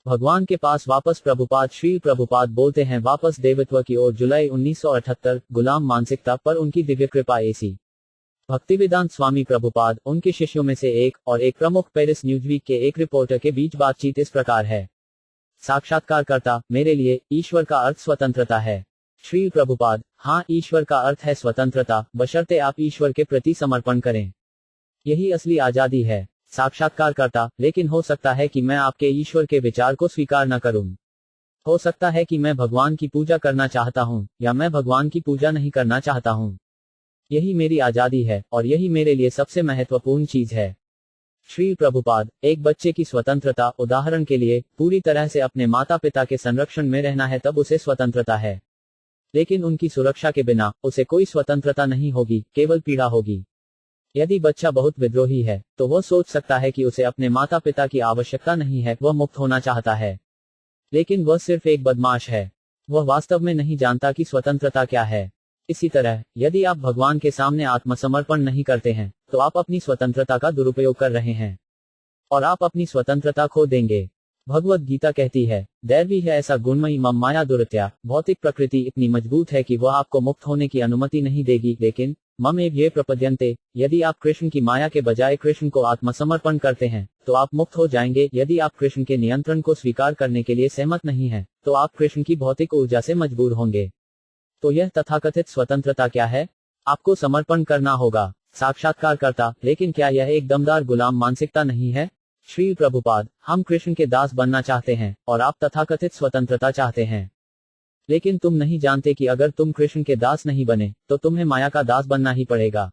भगवान के पास वापस। प्रभुपाद श्री प्रभुपाद बोलते हैं वापस देवत्व की ओर। जुलाई 1978। गुलाम मानसिकता पर उनकी दिव्य कृपा। एसी भक्तिवेदांत स्वामी प्रभुपाद उनके शिष्यों में से एक और एक प्रमुख पेरिस न्यूज़वीक के एक रिपोर्टर के बीच बातचीत इस प्रकार है। साक्षात्कारकर्ता, मेरे लिए ईश्वर का अर्थ स्वतंत्रता है। श्री प्रभुपाद, हाँ, ईश्वर का अर्थ है स्वतंत्रता, बशर्ते आप ईश्वर के प्रति समर्पण करें। यही असली आजादी है। साक्षात्कारकर्ता, लेकिन हो सकता है कि मैं आपके ईश्वर के विचार को स्वीकार न करूं। हो सकता है कि मैं भगवान की पूजा करना चाहता हूं, या मैं भगवान की पूजा नहीं करना चाहता हूं। यही मेरी आजादी है, और यही मेरे लिए सबसे महत्वपूर्ण चीज है। श्री प्रभुपाद, एक बच्चे की स्वतंत्रता, उदाहरण के लिए, पूरी तरह से अपने माता पिता के संरक्षण में रहना है, तब उसे स्वतंत्रता है। लेकिन उनकी सुरक्षा के बिना उसे कोई स्वतंत्रता नहीं होगी, केवल पीड़ा होगी। यदि बच्चा बहुत विद्रोही है, तो वह सोच सकता है कि उसे अपने माता पिता की आवश्यकता नहीं है, वह मुक्त होना चाहता है। लेकिन वह सिर्फ एक बदमाश है। वह वास्तव में नहीं जानता कि स्वतंत्रता क्या है। इसी तरह, यदि आप भगवान के सामने आत्मसमर्पण नहीं करते हैं, तो आप अपनी स्वतंत्रता का दुरुपयोग कर रहे हैं, और आप अपनी स्वतंत्रता खो देंगे। भगवद गीता कहती है, दैवी है ऐसा गुणमयी मम माया दुरत्या। भौतिक प्रकृति इतनी मजबूत है कि वह आपको मुक्त होने की अनुमति नहीं देगी, लेकिन मम एव ये प्रपद्यन्ते, यदि आप कृष्ण की माया के बजाय कृष्ण को आत्मसमर्पण करते हैं, तो आप मुक्त हो जाएंगे। यदि आप कृष्ण के नियंत्रण को स्वीकार करने के लिए सहमत नहीं हैं, तो आप कृष्ण की भौतिक ऊर्जा से मजबूर होंगे। तो यह तथाकथित स्वतंत्रता क्या है? आपको समर्पण करना होगा। साक्षात्कारकर्ता, लेकिन क्या यह एक दमदार गुलाम मानसिकता नहीं है? श्री प्रभुपाद, हम कृष्ण के दास बनना चाहते हैं, और आप तथाकथित स्वतंत्रता चाहते हैं। लेकिन तुम नहीं जानते कि अगर तुम कृष्ण के दास नहीं बने, तो तुम्हें माया का दास बनना ही पड़ेगा।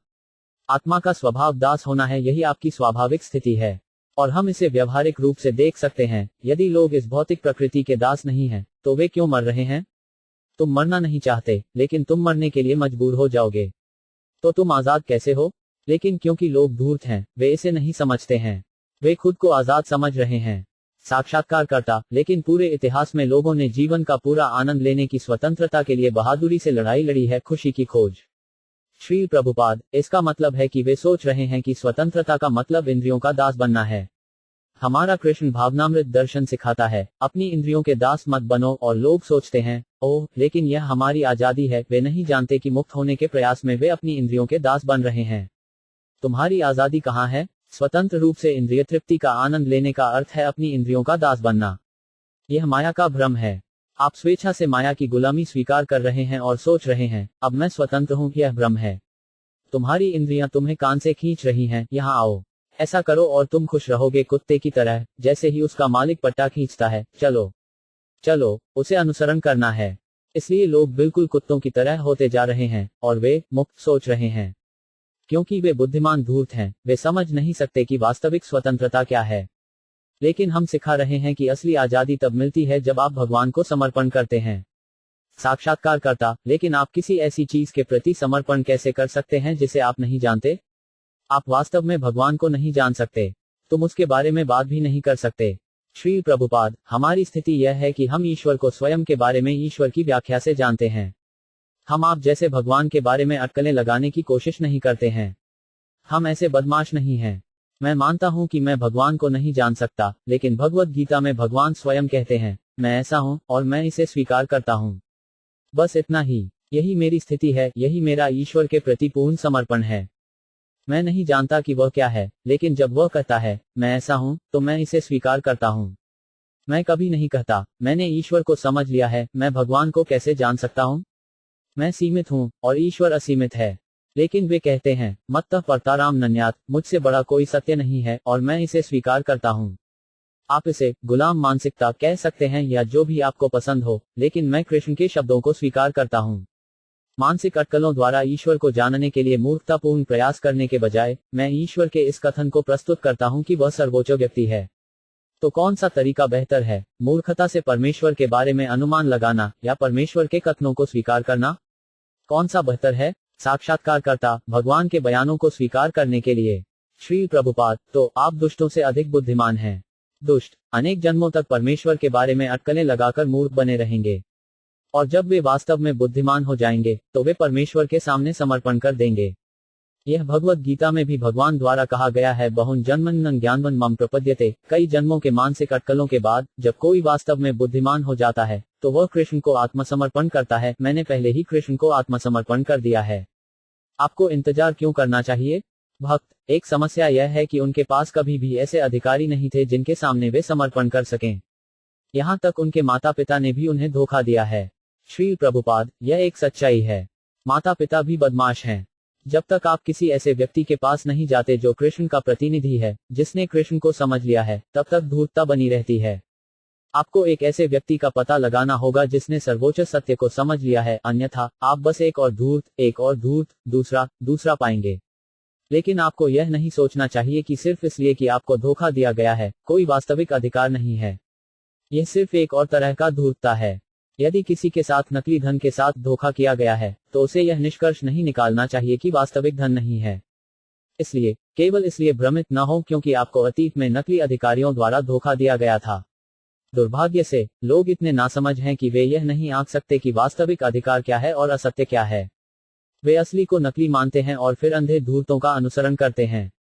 आत्मा का स्वभाव दास होना है, यही आपकी स्वाभाविक स्थिति है। और हम इसे व्यवहारिक रूप से देख सकते हैं। यदि लोग इस भौतिक प्रकृति के दास नहीं हैं, तो वे क्यों मर रहे हैं? तुम मरना नहीं चाहते, लेकिन तुम मरने के लिए मजबूर हो जाओगे। तो तुम आजाद कैसे हो? लेकिन क्योंकि लोग धूर्त हैं, वे इसे नहीं समझते हैं। वे खुद को आजाद समझ रहे हैं। साक्षात्कारकर्ता, लेकिन पूरे इतिहास में लोगों ने जीवन का पूरा आनंद लेने की स्वतंत्रता के लिए बहादुरी से लड़ाई लड़ी है, खुशी की खोज। श्री प्रभुपाद, इसका मतलब है कि वे सोच रहे हैं कि स्वतंत्रता का मतलब इंद्रियों का दास बनना है। हमारा कृष्ण भावनामृत दर्शन सिखाता है, अपनी इंद्रियों के दास मत बनो। और लोग सोचते हैं, ओह, लेकिन यह हमारी आजादी है। वे नहीं जानते कि मुक्त होने के प्रयास में वे अपनी इंद्रियों के दास बन रहे हैं। तुम्हारी आजादी कहाँ है? स्वतंत्र रूप से इंद्रिय तृप्ति का आनंद लेने का अर्थ है अपनी इंद्रियों का दास बनना। यह माया का भ्रम है। आप स्वेच्छा से माया की गुलामी स्वीकार कर रहे हैं और सोच रहे हैं, अब मैं स्वतंत्र हूं। यह भ्रम है। तुम्हारी इंद्रियां तुम्हें कान से खींच रही हैं, यहां आओ, ऐसा करो और तुम खुश रहोगे, कुत्ते की तरह, जैसे ही उसका मालिक पट्टा खींचता है। चलो चलो, उसे अनुसरण करना है। इसलिए लोग बिल्कुल कुत्तों की तरह होते जा रहे हैं, और वे मुक्त सोच रहे हैं, क्योंकि वे बुद्धिमान धूर्त हैं। वे समझ नहीं सकते कि वास्तविक स्वतंत्रता क्या है। लेकिन हम सिखा रहे हैं कि असली आजादी तब मिलती है जब आप भगवान को समर्पण करते हैं। साक्षात्कारकर्ता, लेकिन आप किसी ऐसी चीज के प्रति समर्पण कैसे कर सकते हैं जिसे आप नहीं जानते? आप वास्तव में भगवान को नहीं जान सकते। तुम उसके बारे में बात भी नहीं कर सकते। श्री प्रभुपाद, हमारी स्थिति यह है कि हम ईश्वर को स्वयं के बारे में ईश्वर की व्याख्या से जानते हैं। हम आप जैसे भगवान के बारे में अटकलें लगाने की कोशिश नहीं करते हैं। हम ऐसे बदमाश नहीं हैं। मैं मानता हूं कि मैं भगवान को नहीं जान सकता, लेकिन भगवद गीता में भगवान स्वयं कहते हैं, मैं ऐसा हूं, और मैं इसे स्वीकार करता हूं। बस इतना ही। यही मेरी स्थिति है, यही मेरा ईश्वर के प्रति पूर्ण समर्पण है। मैं नहीं जानता कि वह क्या है, लेकिन जब वह कहता है, मैं ऐसा हूं, तो मैं इसे स्वीकार करता हूं। मैं कभी नहीं कहता, मैंने ईश्वर को समझ लिया है। मैं भगवान को कैसे जान सकता हूं? मैं सीमित हूं, और ईश्वर असीमित है। लेकिन वे कहते हैं, मत्तः परताराम नन्यात्, मुझसे बड़ा कोई सत्य नहीं है, और मैं इसे स्वीकार करता हूं। आप इसे गुलाम मानसिकता कह सकते हैं, या जो भी आपको पसंद हो, लेकिन मैं कृष्ण के शब्दों को स्वीकार करता हूं। मानसिक अटकलों द्वारा ईश्वर को जानने के लिए मूर्खतापूर्ण प्रयास करने के बजाय, मैं ईश्वर के इस कथन को प्रस्तुत करता हूं कि वह सर्वोच्च व्यक्ति है। तो कौन सा तरीका बेहतर है, मूर्खता से परमेश्वर के बारे में अनुमान लगाना, या परमेश्वर के कथनों को स्वीकार करना? कौन सा बेहतर है? साक्षात्कारकर्ता, भगवान के बयानों को स्वीकार करने के लिए। श्री प्रभुपाद, तो आप दुष्टों से अधिक बुद्धिमान हैं। दुष्ट अनेक जन्मों तक परमेश्वर के बारे में अटकलें लगाकर मूर्ख बने रहेंगे, और जब वे वास्तव में बुद्धिमान हो जाएंगे, तो वे परमेश्वर के सामने समर्पण कर देंगे। यह भगवत गीता में भी भगवान द्वारा कहा गया है, बहुन जन्मन ज्ञानवन मम प्रपद्यते। कई जन्मों के मानसिक अटकलों के बाद जब कोई वास्तव में बुद्धिमान हो जाता है तो वह कृष्ण को आत्मसमर्पण करता है। मैंने पहले ही कृष्ण को आत्मसमर्पण कर दिया है, आपको इंतजार क्यों करना चाहिए? भक्त, एक समस्या यह है कि उनके पास कभी भी ऐसे अधिकारी नहीं थे जिनके सामने वे समर्पण कर सकें। यहाँ तक उनके माता पिता ने भी उन्हें धोखा दिया है। श्री प्रभुपाद, यह एक सच्चाई है। माता पिता भी बदमाश हैं। जब तक आप किसी ऐसे व्यक्ति के पास नहीं जाते जो कृष्ण का प्रतिनिधि है, जिसने कृष्ण को समझ लिया है, तब तक धूर्तता बनी रहती है। आपको एक ऐसे व्यक्ति का पता लगाना होगा जिसने सर्वोच्च सत्य को समझ लिया है, अन्यथा आप बस एक और धूर्त, दूसरा पाएंगे। लेकिन आपको यह नहीं सोचना चाहिए कि सिर्फ इसलिए कि आपको धोखा दिया गया है, कोई वास्तविक अधिकार नहीं है। यह सिर्फ एक और तरह का धूर्तता है। यदि किसी के साथ नकली धन के साथ धोखा किया गया है, तो उसे यह निष्कर्ष नहीं निकालना चाहिए कि वास्तविक धन नहीं है। इसलिए, केवल इसलिए भ्रमित न हो क्योंकि आपको अतीत में नकली अधिकारियों द्वारा धोखा दिया गया था। दुर्भाग्य से, लोग इतने नासमझ हैं कि वे यह नहीं आंक सकते कि वास्तविक अधिकार क्या है और असत्य क्या है। वे असली को नकली मानते हैं और फिर अंधे धूर्तों का अनुसरण करते हैं।